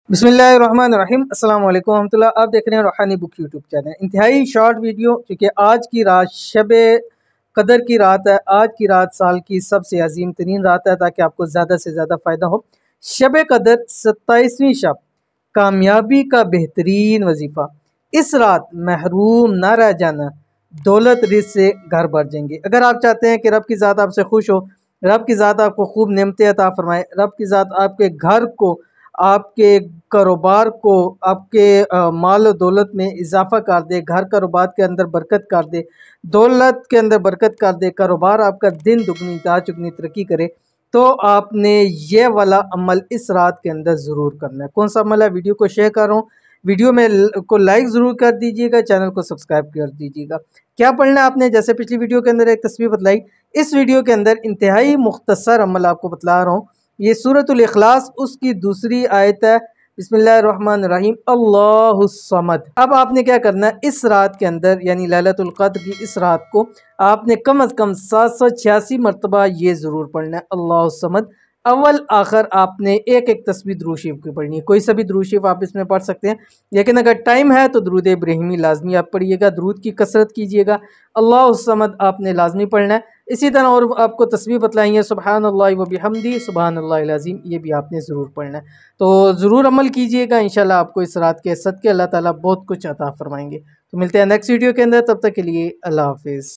बिस्मिल्लाहिर्रहमानिर्रहीम अस्सलाम वालेकुम रहमतुल्लाह। आप देख रहे हैं रूहानी बुक यूट्यूब चैनल। इंतहाई शॉर्ट वीडियो, क्योंकि आज की रात शबे कदर की रात है। आज की रात साल की सबसे अजीम तरीन रात है, ताकि आपको ज़्यादा से ज़्यादा फ़ायदा हो। शबे कदर 27वीं शब, कामयाबी का बेहतरीन वजीफ़ा। इस रात महरूम ना रह जाना, दौलत रिज़्क़ से घर भर जाएंगे। अगर आप चाहते हैं कि रब की ज़ात आपसे खुश हो, रब की ज़ात आपको खूब नेमतें अता फरमाए, रब की ज़ात आपके घर को, आपके कारोबार को, आपके माल और दौलत में इजाफ़ा कर दे, घर कारोबार के अंदर बरकत कर दे, दौलत के अंदर बरकत कर दे, कारोबार आपका दिन दुगनी रात चुगनी तरक्की करे, तो आपने ये वाला अमल इस रात के अंदर ज़रूर करना है। कौन सा अमल है? वीडियो को शेयर कर रहा हूँ, वीडियो में को लाइक ज़रूर कर दीजिएगा, चैनल को सब्सक्राइब कर दीजिएगा। क्या पढ़ना है आपने? जैसे पिछली वीडियो के अंदर एक तस्वीर बतलाई, इस वीडियो के अंदर इंतहाई मुख्तसर अमल आपको बतला रहा हूँ। ये सूरतुल इखलास उसकी दूसरी आयत है। बिस्मिल्लाहिर्रहमानिर्रहीम, अल्लाहुस्समद। अब आपने क्या करना है, इस रात के अंदर यानी लैलतुल क़द्र की इस रात को आपने कम अज़ कम 786 मरतबा ये ज़रूर पढ़ना है, अल्लाहुस्समद। अव्वल आखिर आपने एक एक तस्बीह दुरूद शरीफ की पढ़नी है। कोई सा भी दुरूद शरीफ आप इसमें पढ़ सकते हैं, लेकिन अगर टाइम है तो दुरूद इब्राहिमी लाजमी आप पढ़िएगा, दुरूद की कसरत कीजिएगा। अल्लाहुस्समद आपने लाजमी पढ़ना है। इसी तरह और आपको तस्बीह बतलाई है, सुबहानल्लाहि व बिहम्दी सुबहानल्लाहिल अज़ीम, ये भी आपने ज़रूर पढ़ना है। तो ज़रूर अमल कीजिएगा, इंशाल्लाह आपको इस रात के सदके अल्लाह ताला बहुत कुछ अता फरमाएंगे। तो मिलते हैं नेक्स्ट वीडियो के अंदर, तब तक के लिए अल्लाह हाफिज़।